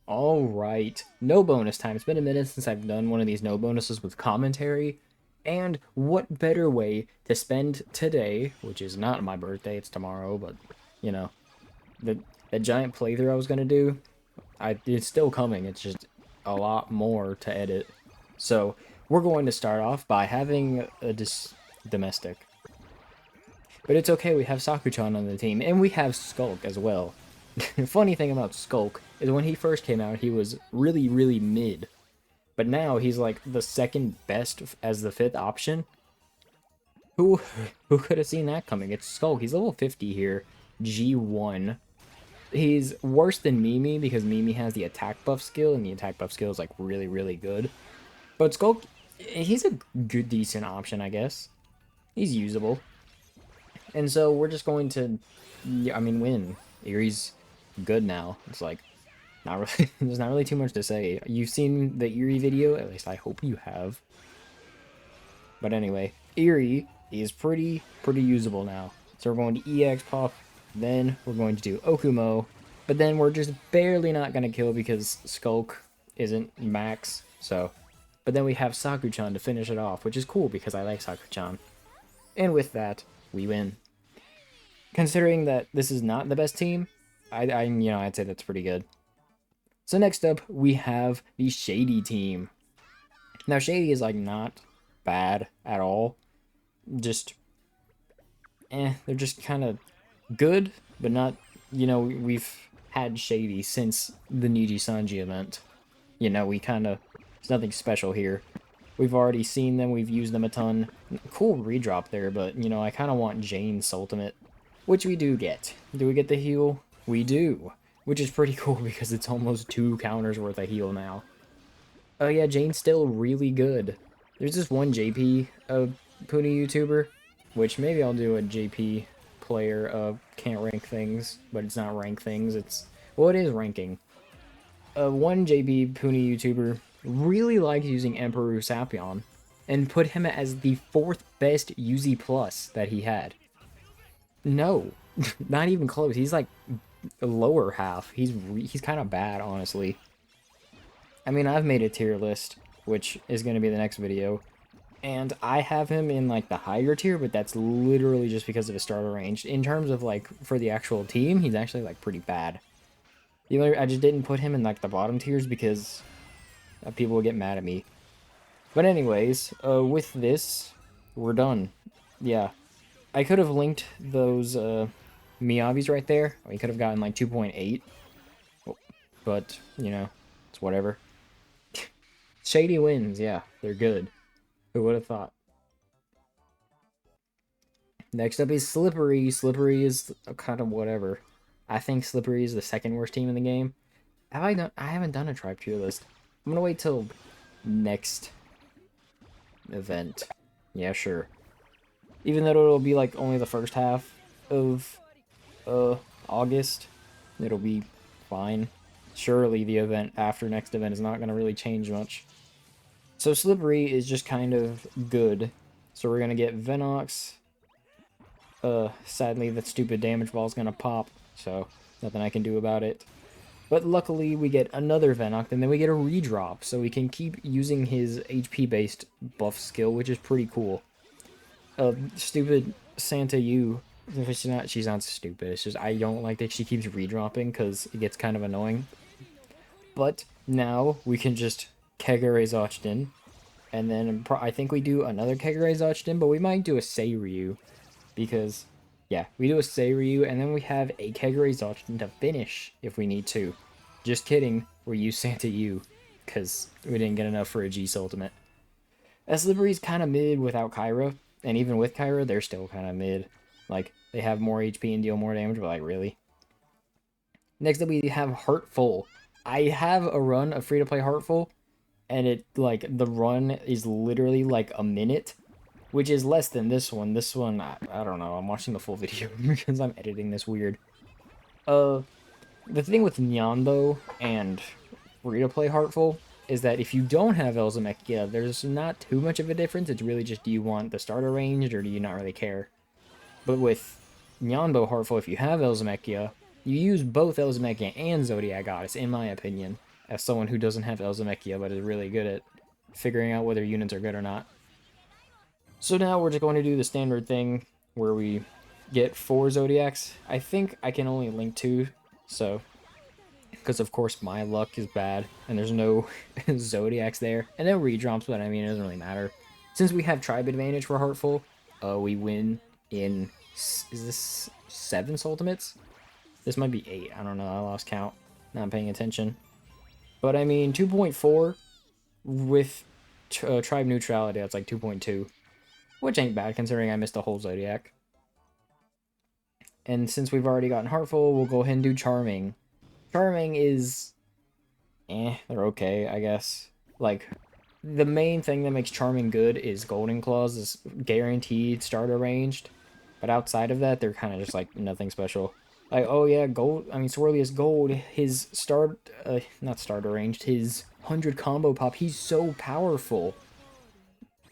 Alright, no bonus time. It's been a minute since I've done one of these no bonuses with commentary. And what better way to spend today, which is not my birthday, it's tomorrow, but, you know, the, the giant playthrough I was going to do, it's still coming. It's just a lot more to edit. So, we're going to start off by having a domestic. But it's okay, we have Saku-Chan on the team, and we have Skulk as well. Funny thing about Skulk is when he first came out, he was really, really mid. But now he's like the second best as the fifth option. Who who could have seen that coming? It's Skulk. He's level 50 here. G1. He's worse than Mimi because Mimi has the attack buff skill, and the attack buff skill is like really, really good. But Skulk, he's a good, decent option, I guess. He's usable. And so we're just going to, I mean, win. Erie's good now. It's like, not really, there's not really too much to say. You've seen the Erie video, at least I hope you have. But anyway, Erie is pretty usable now. So we're going to EX Pop, then we're going to do Okumo, but then we're just barely not going to kill because Skulk isn't max, so. But then we have Saku-Chan to finish it off, which is cool because I like Saku-Chan. And with that, we win. Considering that this is not the best team, I'd say that's pretty good. So next up, we have the Shady team. Now, Shady is, like, not bad at all. Just, they're just kind of good, but not, we've had Shady since the Niji Sanji event. It's nothing special here. We've already seen them, we've used them a ton. Cool redrop there, but, I kind of want Jane's Soultimate, which we do get. Do we get the heal? We do. Which is pretty cool because it's almost 2 counters worth of heal now. Oh yeah, Jane's still really good. There's this one JP Puni YouTuber, which maybe I'll do a JP player can't rank things, but it's not rank things, well, it is ranking. One JP Puni YouTuber really likes using Emperor Sapion, and put him as the 4th best UZ plus that he had. No, not even close. He's like the lower half. He's kind of bad, honestly. I mean, I've made a tier list, which is going to be the next video, and I have him in like the higher tier, but that's literally just because of his starter range. In terms of like for the actual team, he's actually like pretty bad. I just didn't put him in like the bottom tiers because people would get mad at me. But anyways, with this, we're done. Yeah, I could have linked those Miyavis right there. We could have gotten like 2.8. But, it's whatever. Shady wins, yeah, they're good. Who would have thought? Next up is Slippery. Slippery is kind of whatever. I think Slippery is the second worst team in the game. I haven't done a tribe tier list. I'm gonna wait till next event. Yeah, sure. Even though it'll be like only the first half of August, it'll be fine. Surely the event after next event is not going to really change much. So Slippery is just kind of good. So we're going to get Venox. Sadly, that stupid damage ball is going to pop, so nothing I can do about it. But luckily, we get another Venox, and then we get a redrop, so we can keep using his HP-based buff skill, which is pretty cool. Stupid Santa Yu. She's not stupid. It's just I don't like that she keeps redropping because it gets kind of annoying. But now we can just Kegare Zochdin, and then I think we do another Kegare Zochdin, but we might do a Seiryu because yeah, we do a Seiryu, and then we have a Kegare Zochdin to finish if we need to. Just kidding. We use Santa Yu because we didn't get enough for a G Soultimate. Slippery's kind of mid without Kyra, and even with Kyra, they're still kind of mid. Like, they have more HP and deal more damage, but like, really? Next up, we have Heartful. I have a run of free-to-play Heartful, and the run is literally like a minute, which is less than this one. This one, I don't know, I'm watching the full video because I'm editing this weird. The thing with Nyando and free-to-play Heartful is that if you don't have Elzamechia, there's not too much of a difference. It's really just, do you want the starter ranged, or do you not really care? But with Nyanbo Heartful, if you have Elzamechia, you use both Elzamechia and Zodiac Goddess, in my opinion. as someone who doesn't have Elzamechia but is really good at figuring out whether units are good or not. So now we're just going to do the standard thing where we get 4 Zodiacs. I think I can only link 2, so because of course my luck is bad and there's no Zodiacs there. And then redrops, but I mean, it doesn't really matter. Since we have tribe advantage for Heartful, we win in, is this 7 Soultimates? This might be 8, I don't know, I lost count, not paying attention. But I mean, 2.4 with tribe neutrality, that's like 2.2, which ain't bad considering I missed a whole Zodiac. And since we've already gotten Heartful, we'll go ahead and do Charming. Charming is, they're okay, I guess. Like, the main thing that makes Charming good is Golden Claws is guaranteed starter ranged. But outside of that, they're kind of just like nothing special. Like, oh yeah, Gold, I mean, Swirlius Gold, his not starter ranged, his 100 combo pop, he's so powerful.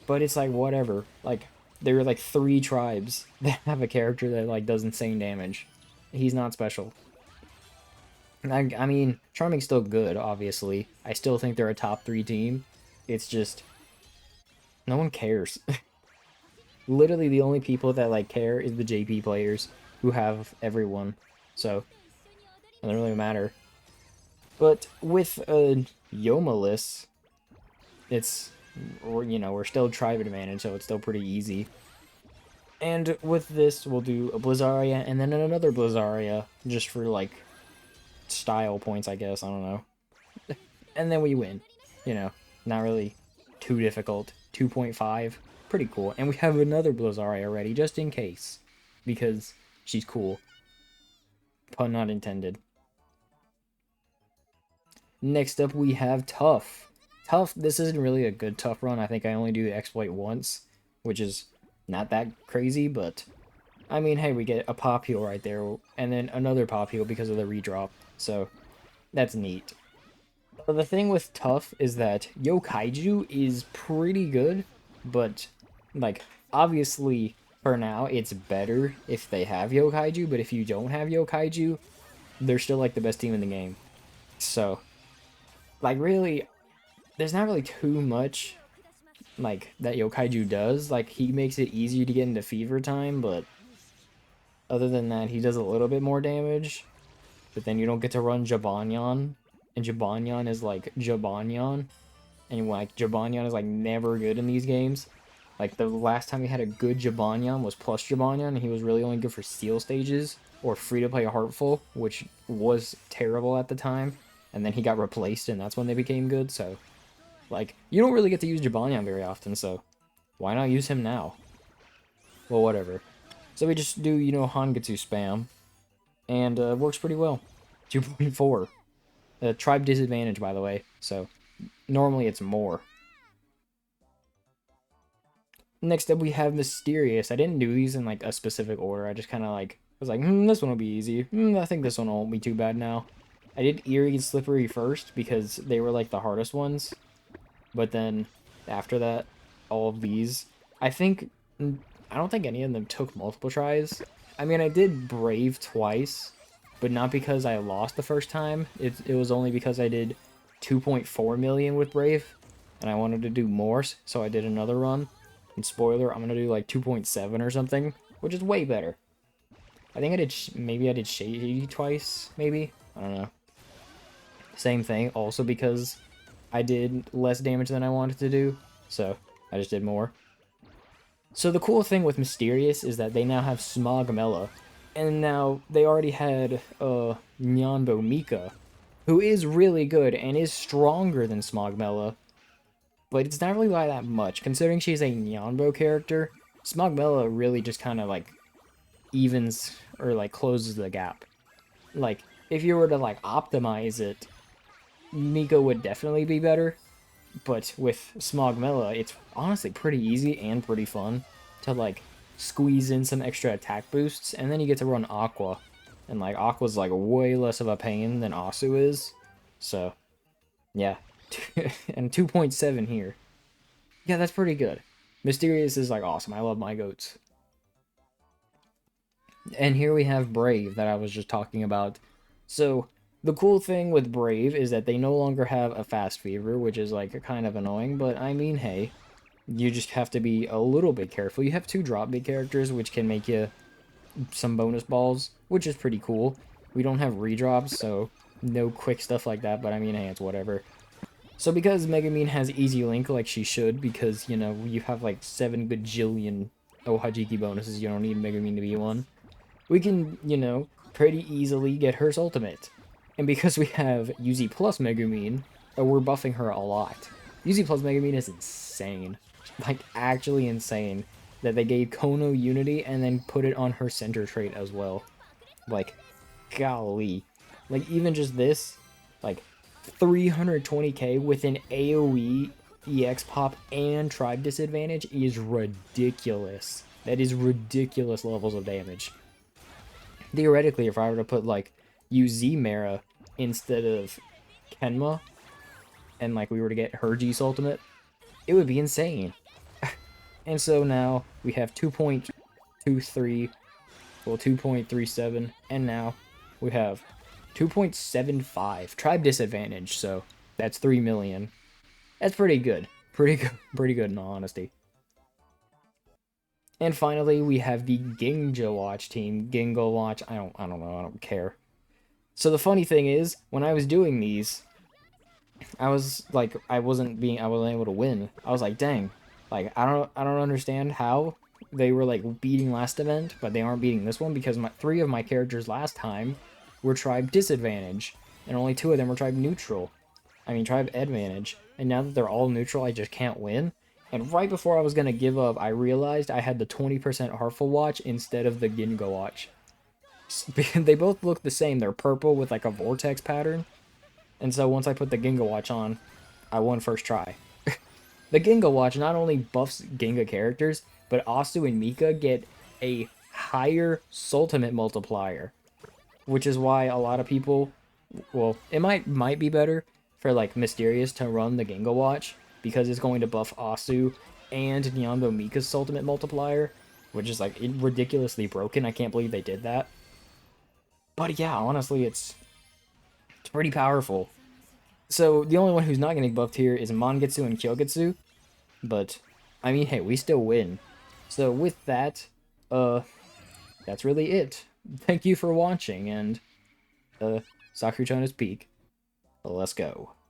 But it's like, whatever. Like, there are like 3 tribes that have a character that like does insane damage. He's not special. I mean, Charming's still good, obviously. I still think they're a top 3 team. It's just, no one cares. Literally, the only people that like care is the JP players who have everyone. So, it doesn't really matter. But with Yomalus, it's, you know, we're still tribe advantage, so it's still pretty easy. And with this, we'll do a Blizzaria and then another Blizzaria, just for like style points, I guess. I don't know. And then we win. You know, not really too difficult. 2.5, pretty cool. And we have another Blizzaria ready, just in case, because she's cool. Pun not intended. Next up, we have Tough. Tough, this isn't really a good Tough run. I think I only do the exploit once, which is not that crazy, but I mean, hey, we get a pop heal right there, and then another pop heal because of the redrop, so that's neat. The thing with Tough is that Yokaiju is pretty good, but, like, obviously, for now, it's better if they have Yokaiju, but if you don't have Yokaiju, they're still, like, the best team in the game. So, like, really, there's not really too much, like, that Yokaiju does. Like, he makes it easier to get into Fever Time, but other than that, he does a little bit more damage. But then you don't get to run Jabanyan, and Jabanyan is, like, Jabanyan. And, like, Jabanyan is, like, never good in these games. Like, the last time he had a good Jabanyan was plus Jabanyan, and he was really only good for Steel stages, or free-to-play Heartful, which was terrible at the time. And then he got replaced, and that's when they became good, so... Like, you don't really get to use Jabanyan very often, so why not use him now? Well, whatever. So we just do, you know, Hangetsu spam, and it works pretty well. 2.4. Tribe disadvantage, by the way, so normally it's more. Next up, we have Mysterious. I didn't do these in, like, a specific order. I just kind of, like, was like, this one will be easy. I think this one won't be too bad now. I did Eerie and Slippery first, because they were, like, the hardest ones. But then, after that, all of these, I don't think any of them took multiple tries. I mean, I did Brave twice, but not because I lost the first time. It was only because I did 2.4 million with Brave, and I wanted to do more, so I did another run. And spoiler, I'm going to do like 2.7 or something, which is way better. I think I did, maybe I did Shady twice, maybe? I don't know. Same thing, also because I did less damage than I wanted to do, so I just did more. So the cool thing with Mysterious is that they now have Smogmella, and now they already had Nyanbo Mika, who is really good and is stronger than Smogmella, but it's not really by that much. Considering she's a Nyanbo character, Smogmella really just kind of like evens or like closes the gap. Like, if you were to like optimize it, Mika would definitely be better, but with Smogmella, it's honestly pretty easy and pretty fun to, like, squeeze in some extra attack boosts, and then you get to run Aqua. And, like, Aqua's, like, way less of a pain than Asu is. So, yeah. And 2.7 here. Yeah, that's pretty good. Mysterious is, like, awesome. I love my goats. And here we have Brave that I was just talking about. So, The cool thing with Brave is that they no longer have a fast fever, which is like kind of annoying, but I mean, hey, you just have to be a little bit careful. You have two drop big characters, which can make you some bonus balls, which is pretty cool. We don't have redrops, so no quick stuff like that, but I mean, hey, it's whatever. So because Megumin has Easy Link like she should, because, you know, you have like 7 bajillion Ohajiki bonuses, you don't need Megumin to be one, we can, you know, pretty easily get her Soultimate. And because we have UZ plus Megumin, we're buffing her a lot. UZ plus Megumin is insane. Like, actually insane. That they gave Kono Unity and then put it on her center trait as well. Like, golly. Like, even just this, like, 320k with an AoE, EX pop, and tribe disadvantage is ridiculous. That is ridiculous levels of damage. Theoretically, if I were to put, like, UZ Mara instead of Kenma, and, like, we were to get her G's Ultimate, it would be insane. And so now we have 2.23, well, 2.37, and now we have 2.75 tribe disadvantage, so that's 3 million. That's pretty good. Pretty good in all honesty. And finally, we have the Ginja Watch team. Gingo Watch, I don't know, I don't care. So the funny thing is, when I was doing these, I was like, I wasn't able to win. I was like, dang, like I don't understand how they were like beating last event, but they aren't beating this one because 3 of my characters last time were tribe disadvantage, and only 2 of them were tribe neutral. I mean tribe advantage. And now that they're all neutral, I just can't win. And right before I was gonna give up, I realized I had the 20% Hartful Watch instead of the Gingo Watch. They both look the same. They're purple with like a vortex pattern. And so once I put the Ginga Watch on, I won first try. The Ginga Watch not only buffs Ginga characters, but Asu and Mika get a higher Soultimate multiplier. Which is why a lot of people, well, it might be better for like Mysterious to run the Ginga Watch, because it's going to buff Asu and Nyando Mika's Soultimate multiplier, which is like ridiculously broken. I can't believe they did that. But yeah, honestly, it's pretty powerful. So the only one who's not getting buffed here is Mangetsu and Kyogetsu, but I mean, hey, we still win. So with that, that's really it. Thank you for watching, and Saku-Chan is peak. Let's go.